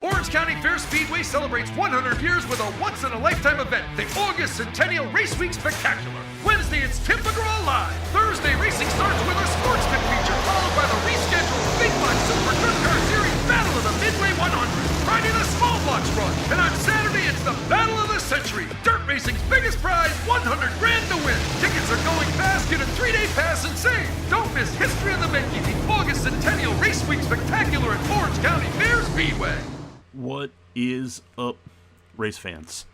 Orange County Fair Speedway celebrates 100 years with a once-in-a-lifetime event, the August Centennial Race Week Spectacular. Wednesday, it's Tim McGraw Live. Thursday, racing starts with a sportsman feature, followed by the rescheduled Big Block Super Truck Car Series Battle of the Midway 100. Friday, the Small Blocks Run. And on Saturday, it's the Battle of the Century. Dirt racing's biggest prize, 100 grand to win. Tickets are going fast. Get a 3-day pass and save. Don't miss history of the making, the August Centennial Race Week Spectacular at Orange County Fair Speedway. What is up, race fans?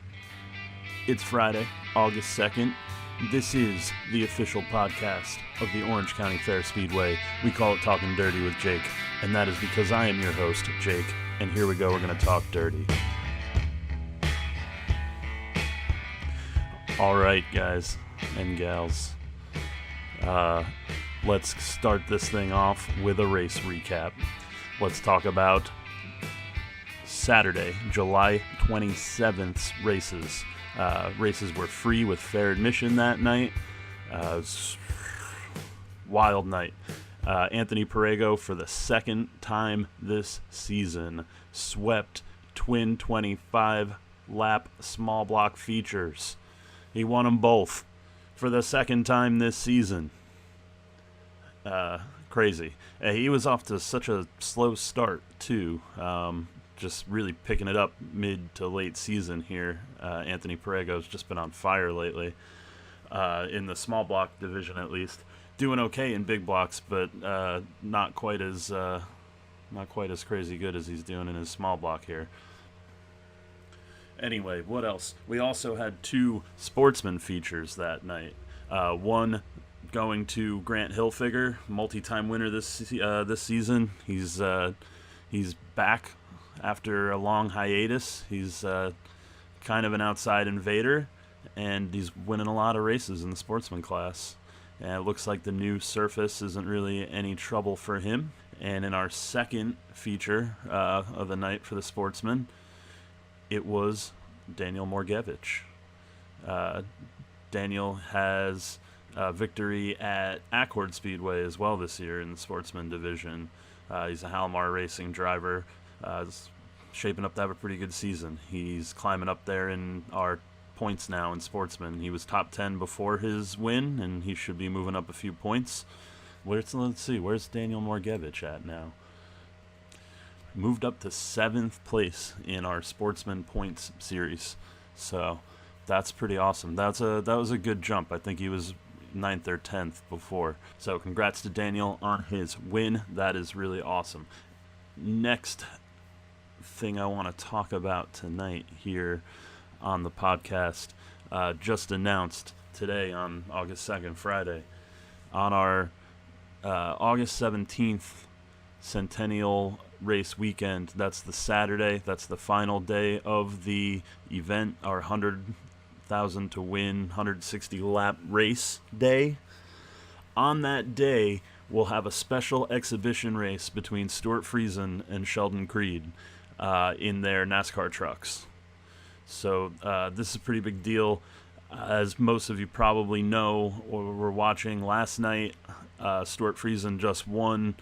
It's Friday, August 2nd. This is the official podcast of the Orange County Fair Speedway. We call it Talkin' Dirty with Jake, and that is because I am your host, Jake, and here we go, we're going to talk dirty. Alright, guys and gals, let's start this thing off with a race recap. Let's talk about Saturday, July 27th's races. Races were free with fair admission that night. Wild night. Anthony Perego, for the second time this season, swept twin 25-lap small block features. He won them both for the second time this season. Crazy. He was off to such a slow start, too. Just really picking it up mid to late season here. Anthony Perego's just been on fire lately, in the small block division at least. Doing okay in big blocks, but not quite as crazy good as he's doing in his small block here. Anyway, what else? We also had two sportsman features that night. One going to Grant Hilfiger, multi-time winner this season. He's back after a long hiatus. He's kind of an outside invader, and he's winning a lot of races in the sportsman class. And it looks like the new surface isn't really any trouble for him. And in our second feature of the night for the sportsman, it was Daniel Morgevich. Daniel has a victory at Accord Speedway as well this year in the sportsman division. He's a Halmar Racing driver. Shaping up to have a pretty good season. He's climbing up there in our points now in sportsman. He was top 10 before his win, and he should be moving up a few points. Let's see, where's Daniel Morgevich at now? Moved up to 7th place in our sportsman points series. So that's pretty awesome. That was a good jump. I think he was 9th or 10th before. So congrats to Daniel on his win. That is really awesome. Next thing I want to talk about tonight here on the podcast, just announced today on August 2nd, Friday, on our August 17th Centennial Race Weekend. That's the Saturday. That's the final day of the event, our 100,000 to win 160 lap race day. On that day, we'll have a special exhibition race between Stuart Friesen and Sheldon Creed in their NASCAR trucks. So this is a pretty big deal. As most of you probably know or were watching last night, Stuart Friesen just won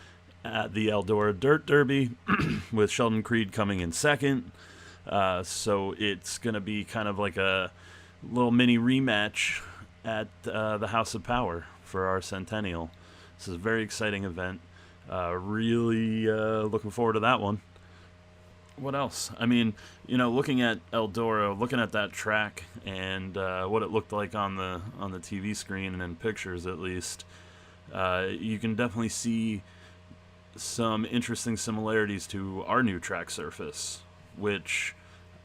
at the Eldora Dirt Derby with Sheldon Creed coming in second. So it's going to be kind of like a little mini rematch at the House of Power for our Centennial. This is a very exciting event. Really looking forward to that one. What else? I mean, looking at Eldora, looking at that track and what it looked like on the TV screen and in pictures at least, you can definitely see some interesting similarities to our new track surface, which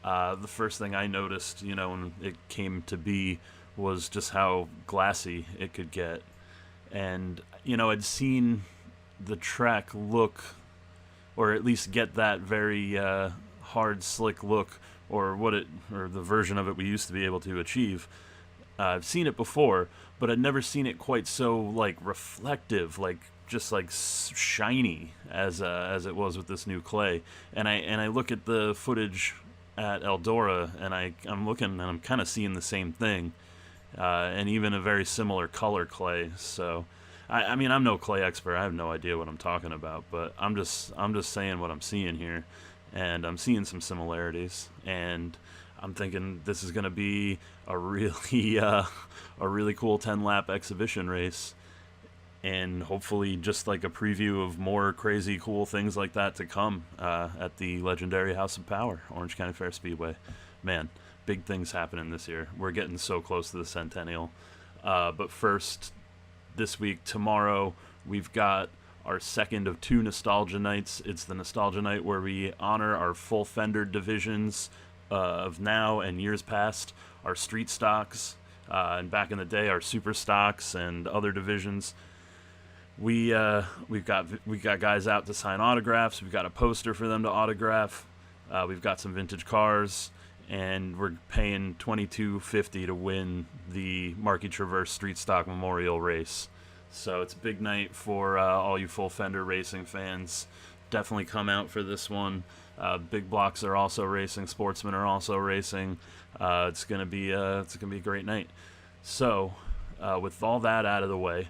the first thing I noticed, when it came to be, was just how glassy it could get. And, I'd seen the track look, or at least get that very hard, slick look, or the version of it we used to be able to achieve. I've seen it before, but I'd never seen it quite so reflective, just shiny as it was with this new clay. And I look at the footage at Eldora, and I'm looking and I'm kind of seeing the same thing, and even a very similar color clay. So I mean, I'm no clay expert. I have no idea what I'm talking about, but I'm just saying what I'm seeing here. and I'm seeing some similarities, and I'm thinking this is going to be a really cool 10-lap exhibition race, and hopefully just like a preview of more crazy cool things like that to come at the legendary House of Power, Orange County Fair Speedway. Man, big things happening this year. We're getting so close to the centennial. But first, this week, tomorrow, we've got our second of 2 Nostalgia Nights. It's the Nostalgia Night where we honor our full fender divisions of now and years past, our street stocks, and back in the day, our super stocks and other divisions. We've got guys out to sign autographs. We've got a poster for them to autograph. We've got some vintage cars, and we're paying $22.50 to win the Marquis Traverse Street Stock Memorial Race. So it's a big night for all you full fender racing fans. Definitely come out for this one. Big blocks are also racing. Sportsmen are also racing. It's gonna be a great night. So with all that out of the way,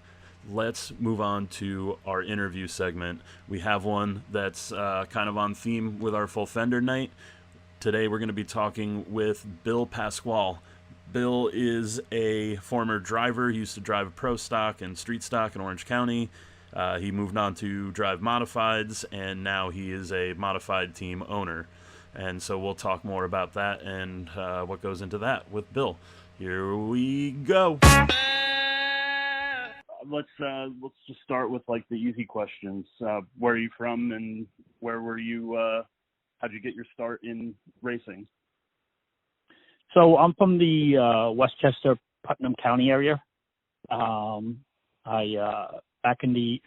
let's move on to our interview segment. We have one that's kind of on theme with our full fender night. Today we're going to be talking with Bill Pascual. Bill is a former driver. He used to drive a pro stock and street stock in Orange County. He moved on to drive modifieds, and now he is a modified team owner. And so we'll talk more about that and what goes into that with Bill. Here we go. Let's just start with like the easy questions. Where are you from, and where were you? How'd you get your start in racing? So I'm from the Westchester, Putnam County area. Back in the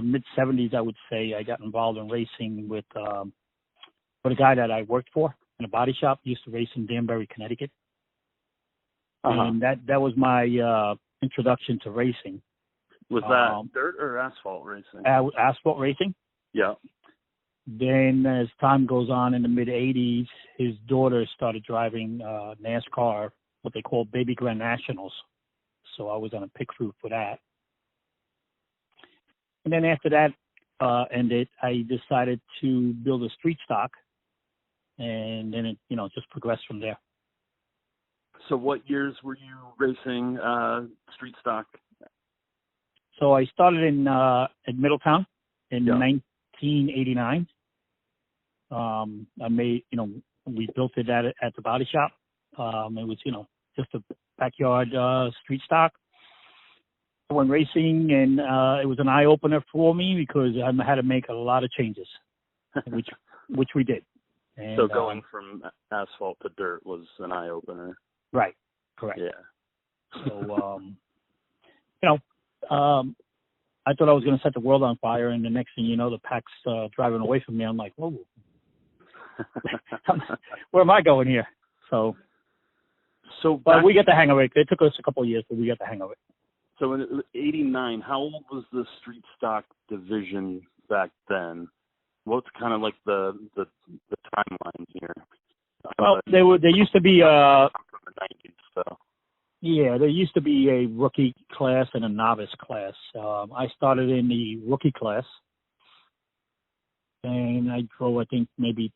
mid '70s, I would say, I got involved in racing with a guy that I worked for in a body shop. He used to race in Danbury, Connecticut, and that was my introduction to racing. Was that dirt or asphalt racing? Asphalt racing. Yeah. Then as time goes on in the mid 80s, his daughter started driving NASCAR, what they call Baby Grand Nationals. So I was on a pit crew for that. And then after that ended, I decided to build a street stock, and then it just progressed from there. So what years were you racing street stock? So I started in Middletown in 1989. I made, we built it at the body shop. It was, just a backyard street stock. I went racing, and it was an eye opener for me because I had to make a lot of changes, which we did. And, so going from asphalt to dirt was an eye opener. Right. Correct. Yeah. So, I thought I was going to set the world on fire, and the next thing you know, the pack's driving away from me. I'm like, whoa, where am I going here? But we got the hang of it. It took us a couple of years, but we got the hang of it. So in '89, how old was the street stock division back then? What's kind of like the timeline here? Well, there used to be from the '90s, so. Yeah, there used to be a rookie class and a novice class. I started in the rookie class, and I drove, I think, maybe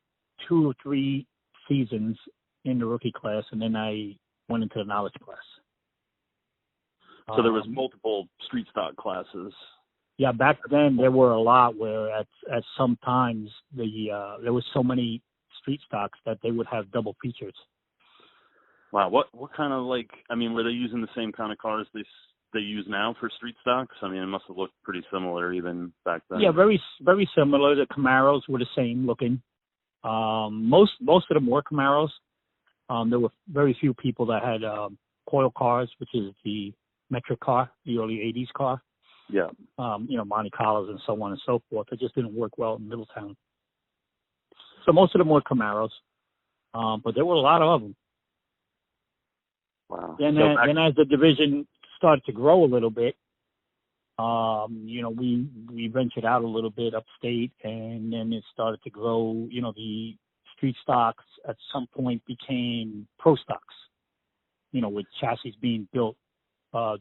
2 or 3 seasons in the rookie class, and then I went into the novice class. So there was multiple street stock classes. Yeah, back then there were a lot where at some times there was so many street stocks that they would have double features. Wow, what kind of were they using the same kind of cars they use now for street stocks? I mean, it must have looked pretty similar even back then. Yeah, very very similar. The Camaros were the same looking. Most of them were Camaros. There were very few people that had coil cars, which is the metric car, the early '80s car. Yeah. Monte Carlos and so on and so forth. It just didn't work well in Middletown. So most of them were Camaros, but there were a lot of them. Wow. Then as the division started to grow a little bit, we ventured out a little bit upstate, and then it started to grow. The street stocks at some point became pro stocks, with chassis being built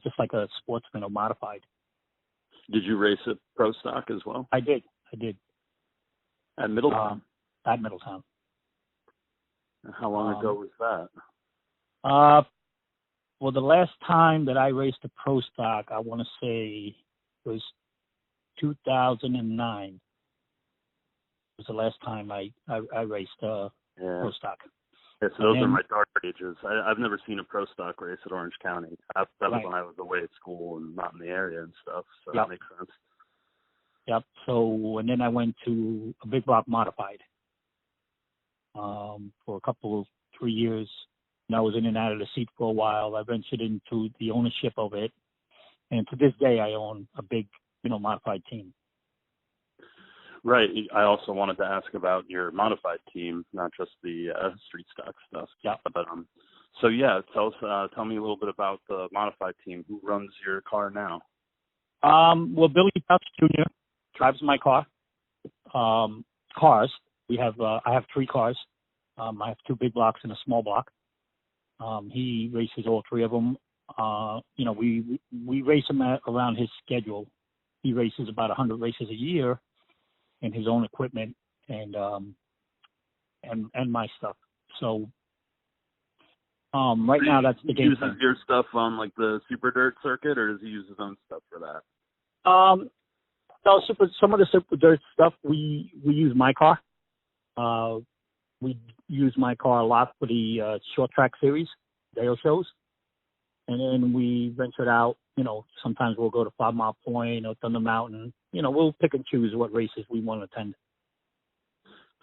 just like a Sportsman or modified. Did you race a pro stock as well? I did. At Middletown? at Middletown. How long ago was that? Well, the last time that I raced a pro stock, I want to say was 2009. Was the last time I raced pro stock. Yeah, so those are my dark ages. I've never seen a pro stock race at Orange County. That was when I was away at school and not in the area and stuff, so that makes sense. Yep. So, and then I went to a big block modified for a couple, 3 years. And I was in and out of the seat for a while. I ventured into the ownership of it. And to this day, I own a big, modified team. Right. I also wanted to ask about your modified team, not just the street stock stuff. Yeah. But tell me a little bit about the modified team. Who runs your car now? Well, Billy Touch Jr. drives my car. Cars. We have. I have 3 cars. I have 2 big blocks and a small block. He races all 3 of them. We race him around his schedule. He races about 100 races a year in his own equipment and my stuff. So right now that's the game. He uses your stuff on like the super dirt circuit, or does he use his own stuff for that? No, some of the super dirt stuff we use my car. We use my car a lot for the short track series, Dale shows. And then we ventured out, sometimes we'll go to 5 Mile Point or Thunder Mountain. We'll pick and choose what races we want to attend.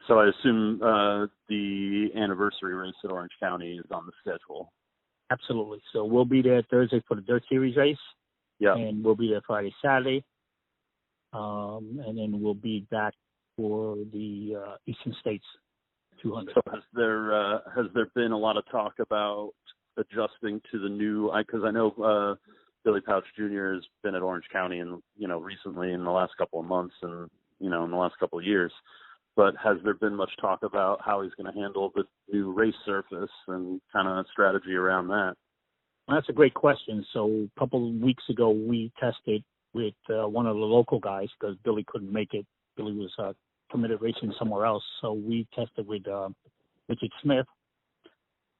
So I assume the anniversary race at Orange County is on the schedule. Absolutely. So we'll be there Thursday for the Dirt Series race. Yeah. And we'll be there Friday, Saturday. And then we'll be back for the Eastern States 200. So has there been a lot of talk about adjusting to the new? Because I know Billy Pouch Jr. has been at Orange County and recently in the last couple of months and in the last couple of years. But has there been much talk about how he's going to handle the new race surface and kind of strategy around that? Well, that's a great question. So a couple of weeks ago, we tested with one of the local guys because Billy couldn't make it. Billy was committed racing somewhere else. So we tested with Richard Smith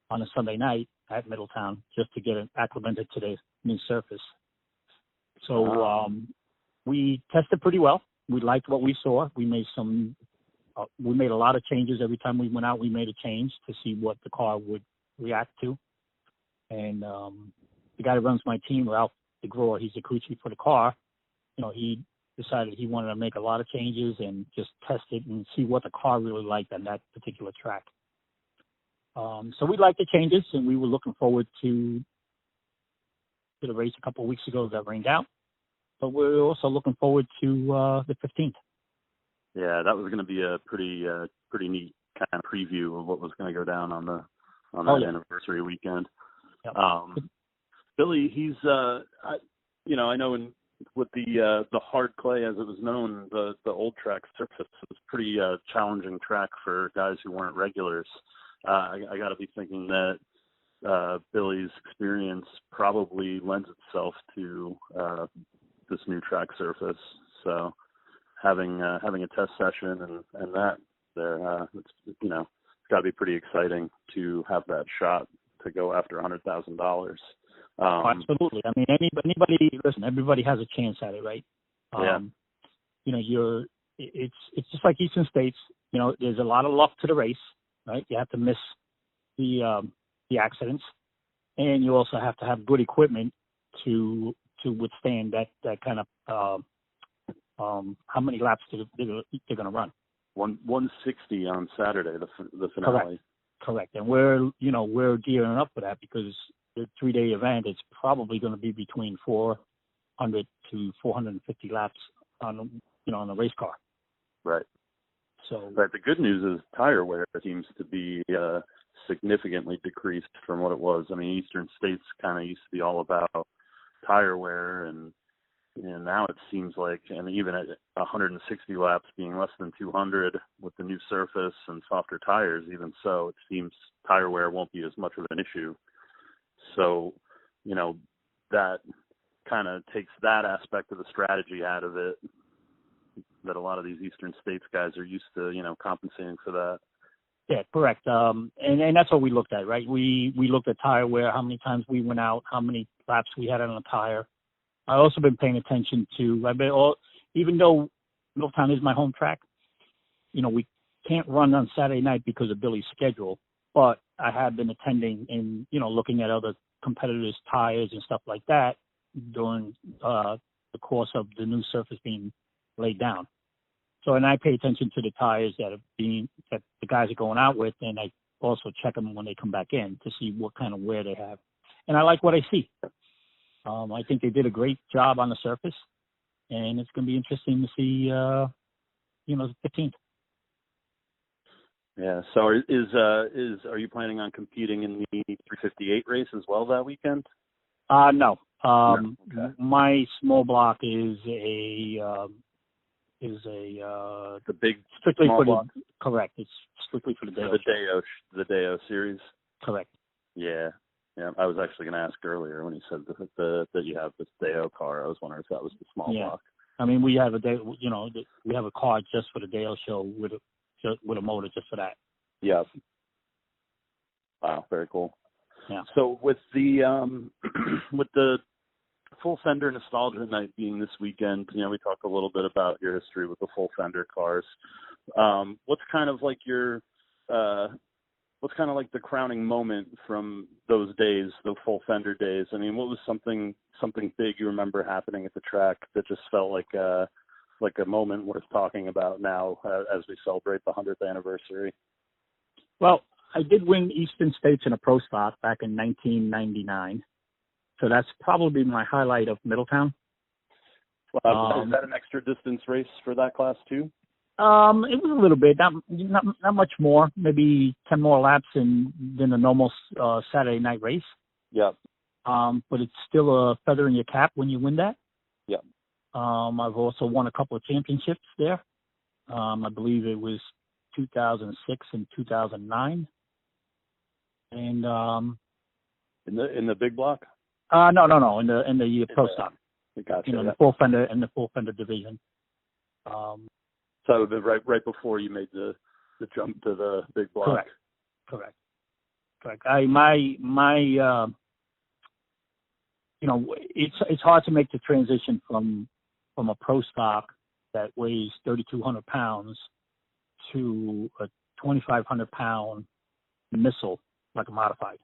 on a Sunday night at Middletown just to get it acclimated to the new surface. So we tested pretty well. We liked what we saw. We made a lot of changes. Every time we went out, we made a change to see what the car would react to. And the guy that runs my team, Ralph DeGroer, he's the crew chief for the car. He decided he wanted to make a lot of changes and just test it and see what the car really liked on that particular track. So we liked the changes, and we were looking forward to the race a couple of weeks ago that rained out. But we're also looking forward to the 15th. Yeah, that was going to be a pretty neat kind of preview of what was going to go down on that anniversary weekend. Yep. Billy, he's I know with the hard clay as it was known, the old track surface was pretty challenging track for guys who weren't regulars. I got to be thinking that Billy's experience probably lends itself to this new track surface. So having a test session and that there, it's got to be pretty exciting to have that shot to go after $100,000. Absolutely. I mean, everybody has a chance at it, right? It's just like Eastern States. There's a lot of luck to the race, right? You have to miss the accidents, and you also have to have good equipment to withstand that kind of how many laps they're going to run. 160 on Saturday, the finale. Correct. And we're gearing up for that because the 3-day event is probably going to be between 400 to 450 laps on a race car. Right. So, but the good news is tire wear seems to be significantly decreased from what it was. I mean, Eastern States kind of used to be all about tire wear, and now it seems like, and even at 160 laps being less than 200 with the new surface and softer tires, even so, it seems tire wear won't be as much of an issue. So, that kind of takes that aspect of the strategy out of it. that a lot of these Eastern States guys are used to, compensating for that. Yeah, correct. And that's what we looked at, right? We looked at tire wear, how many times we went out, how many laps we had on a tire. I also been paying attention to, even though Middletown is my home track, we can't run on Saturday night because of Billy's schedule, but I have been attending and, looking at other competitors' tires and stuff like that during the course of the new surface being laid down. So, and I pay attention to the tires that the guys are going out with, and I also check them when they come back in to see what kind of wear they have. And I like what I see. I think they did a great job on the surface, and it's going to be interesting to see, the 15th. Yeah. So are you planning on competing in the 358 race as well that weekend? No. No. Okay. My small block is the big strictly small for block? Correct. It's strictly for the Deo. The Deo series. Correct. Yeah. Yeah. I was actually going to ask earlier when you said that you have this Deo car. I was wondering if that was the small block. I mean, we have we have a car just for the Deo show with a motor just for that. Yeah. Wow. Very cool. Yeah. So with the with the full fender nostalgia night being this weekend, we talked a little bit about your history with the full fender cars. What's kind of like the crowning moment from those days, the full fender days? I mean, what was something big you remember happening at the track that just felt like a moment worth talking about now as we celebrate the 100th anniversary? Well, I did win Eastern States in a pro stock back in 1999. So that's probably my highlight of Middletown. Is that an extra distance race for that class too? It was a little bit, not much more, maybe 10 more laps than a normal Saturday night race. Yeah. But it's still a feather in your cap when you win that. Yeah. I've also won a couple of championships there. I believe it was 2006 and 2009. And in the big block? No, in the pro stock. Gotcha. The full fender division. So it would be right before you made the jump to the big block. Correct. It's hard to make the transition from a pro stock that weighs 3,200 pounds to a 2,500 pound missile like a modified.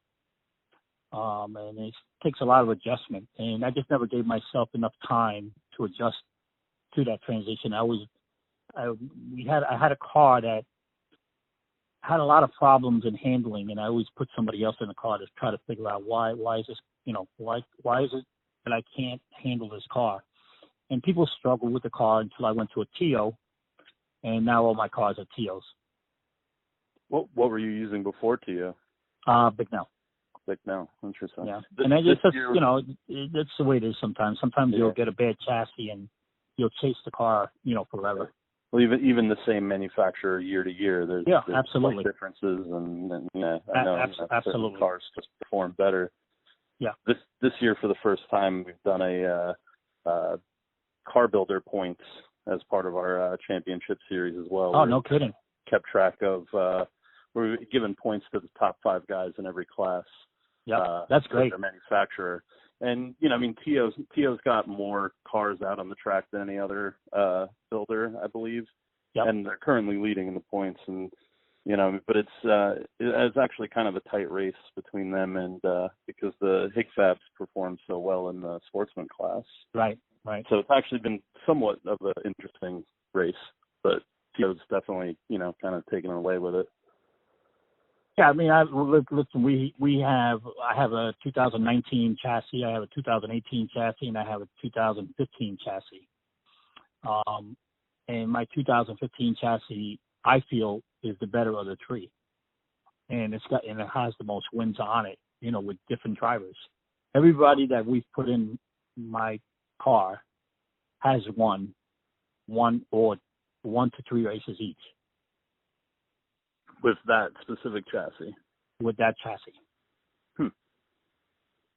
And it takes a lot of adjustment, and I just never gave myself enough time to adjust to that transition. I had a car that had a lot of problems in handling, and I always put somebody else in the car to try to figure out why is this, why is it that I can't handle this car? And people struggle with the car until I went to a TO, and now all my cars are TOs. What were you using before TO? Big now. Like, no, interesting. Yeah, and it's just, that's the way it is sometimes. Sometimes you'll get a bad chassis and you'll chase the car, forever. Well, even the same manufacturer year to year, there's absolutely differences, and I know absolutely cars just perform better. Yeah. This year, for the first time, we've done a car builder points as part of our championship series as well. Oh, no kidding. Kept track of we're giving points to the top 5 guys in every class. Yeah, that's great. Their manufacturer. And, TO's got more cars out on the track than any other builder, I believe. Yep. And they're currently leading in the points. And, but it's actually kind of a tight race between them, and because the HIGFABs performed so well in the sportsman class. Right. So it's actually been somewhat of an interesting race, but TO's definitely, kind of taken away with it. Yeah, I mean, I have a 2019 chassis, I have a 2018 chassis, and I have a 2015 chassis. And my 2015 chassis, I feel, is the better of the three, and it has the most wins on it, with different drivers. Everybody that we've put in my car has won 1 or 1 to 3 races each. With that specific chassis? With that chassis.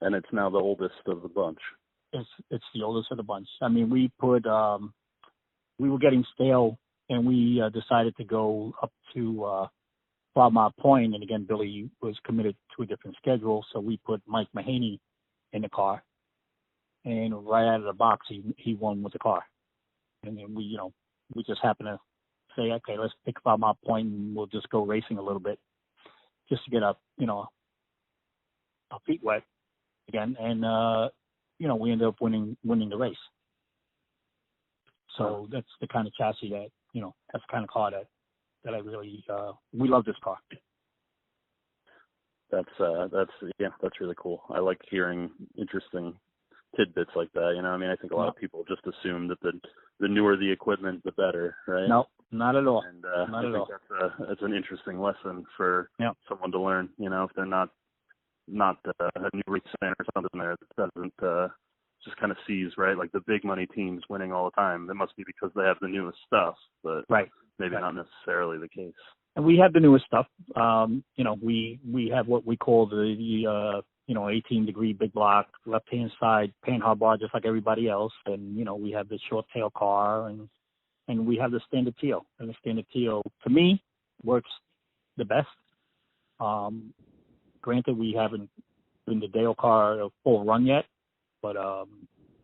And it's now the oldest of the bunch. It's the oldest of the bunch. I mean, we put we were getting stale, and we decided to go up to Flowermont Point. And again, Billy was committed to a different schedule, so we put Mike Mahaney in the car. And right out of the box, he won with the car. And then we just happened to say, okay, let's pick Flowermont Point, and we'll just go racing a little bit, just to get our feet wet again. And we ended up winning the race. So that's the kind of chassis that that's the kind of car that I really we love this car. That's really cool. I like hearing interesting tidbits like that. I think a lot of people just assume that the newer the equipment, the better, right? No, not at all. And not at all. That's an interesting lesson for someone to learn. If they're not a new race fan or something there that doesn't just kind of sees, right, like the big money teams winning all the time. It must be because they have the newest stuff, but maybe not necessarily the case. And we have the newest stuff. We have what we call the 18-degree big block, left-hand side panhard bar, just like everybody else. And, we have the short tail car, and we have the standard teal. And the standard teal, to me, works the best. Granted, we haven't been the Dale car a full run yet, but,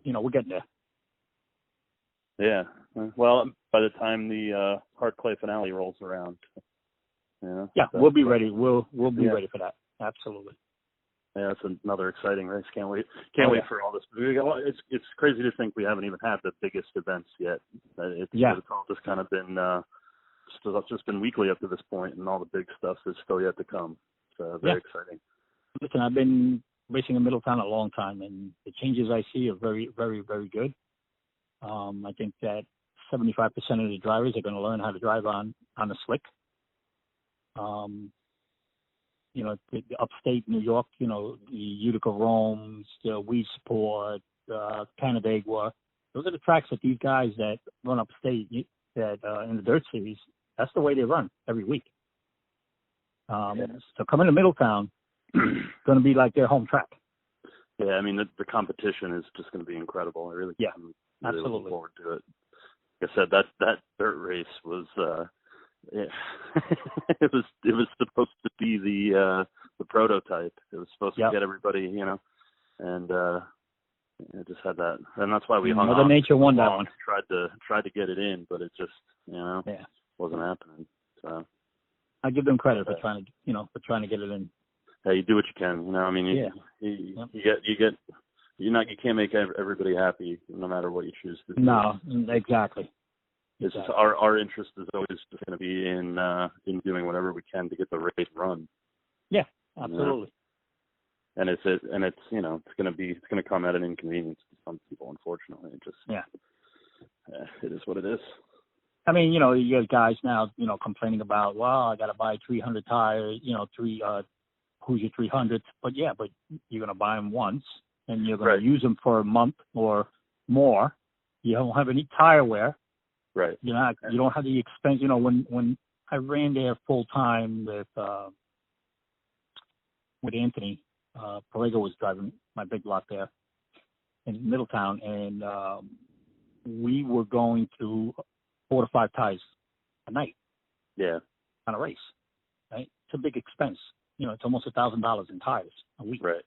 we're getting there. Yeah. Well, by the time the hard clay finale rolls around, we'll be ready. We'll be ready for that. Absolutely. Yeah, it's another exciting race. Can't wait for all this. It's crazy to think we haven't even had the biggest events yet. It's all just kind of been just been weekly up to this point, and all the big stuff is still yet to come. So very exciting. Listen, I've been racing in Middletown a long time, and the changes I see are very, very, very good. I think that 75% of the drivers are going to learn how to drive on the slick. The upstate New York, the Utica Romes, the Weedsport, Canandaigua. Those are the tracks that these guys that run upstate that in the dirt series, that's the way they run every week. So coming to Middletown, going to be like their home track. Yeah, the competition is just going to be incredible. I really absolutely looking forward to it. Like I said, that dirt race was it was supposed to be the prototype. It was supposed to get everybody, and it just had that, and that's why we hung on. Mother Nature won that one. Tried to get it in, but it just wasn't happening. So I give them credit for trying to get it in. Yeah, you do what you can. You can't make everybody happy no matter what you choose to do. No, exactly. It's just our interest is always just going to be in doing whatever we can to get the race run. Yeah, absolutely. And it's going to come at an inconvenience to some people, unfortunately. It is what it is. You have guys now, complaining about, I got to buy 300 tires, who's your 300s? But you're going to buy them once, and you're going to use them for a month or more. You don't have any tire wear. Right. You don't have the expense. When I ran there full time with Anthony, Parego was driving my big block there in Middletown, and we were going through 4 to 5 tires a night. Yeah. On a race, right? It's a big expense. It's almost $1,000 in tires a week. Right.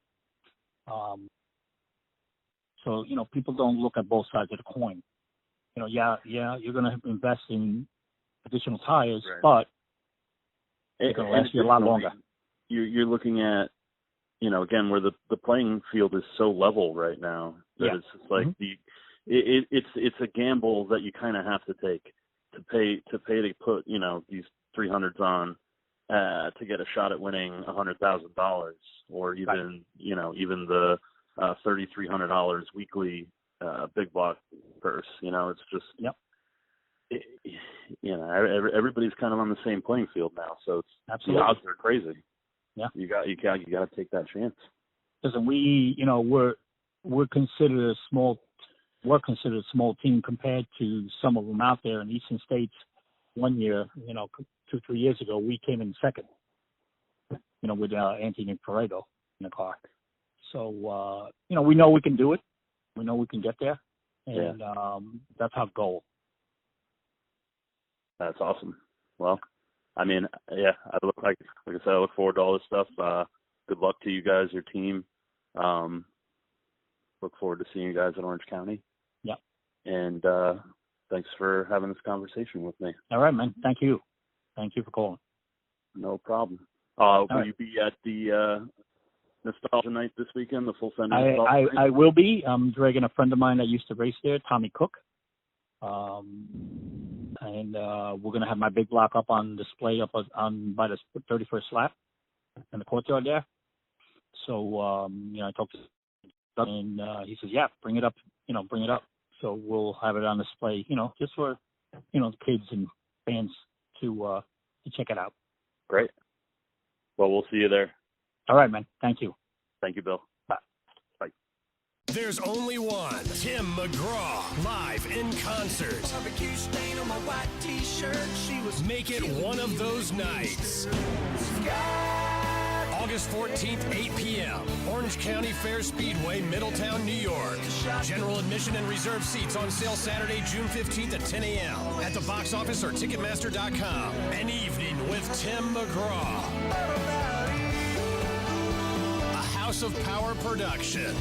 So people don't look at both sides of the coin. You're going to invest in additional tires, but it's going to last you a lot longer. You're looking at, again, where the playing field is so level right now that it's just like it's a gamble that you kind of have to take to put these 300s on to get a shot at winning $100,000 or even even the $3,300 weekly big block purse. It's just everybody's kind of on the same playing field now, so it's absolutely. The odds are crazy. Yeah, you got to take that chance. Listen, we're considered a small team compared to some of them out there in Eastern States. One year, 2-3 years ago, we came in second. With Anthony Parego in the car. So we know we can do it. We know we can get there, and that's our goal. That's awesome. Well, I mean, yeah, like I said, I look forward to all this stuff. Good luck to you guys, your team. Look forward to seeing you guys in Orange County. Yeah. And thanks for having this conversation with me. All right, man. Thank you. Thank you for calling. No problem. Will right. you be at the Nostalgia Night this weekend, the full Fender? I will be. I'm dragging a friend of mine that used to race there, Tommy Cook. And we're going to have my big block up on display up on by the 31st lap in the courtyard there. So, I talked to him, and he says, yeah, bring it up. Bring it up. So we'll have it on display, just for, kids and fans to check it out. Great. Well, we'll see you there. All right, man. Thank you. Thank you, Bill. Bye. Bye. There's only one Tim McGraw live in concert. Barbecue stain on my white t-shirt. Make it one of those nights. August 14th, 8 p.m. Orange County Fair Speedway, Middletown, New York. General admission and reserved seats on sale Saturday, June 15th at 10 a.m. at the box office or Ticketmaster.com. An evening with Tim McGraw. A House of Power production.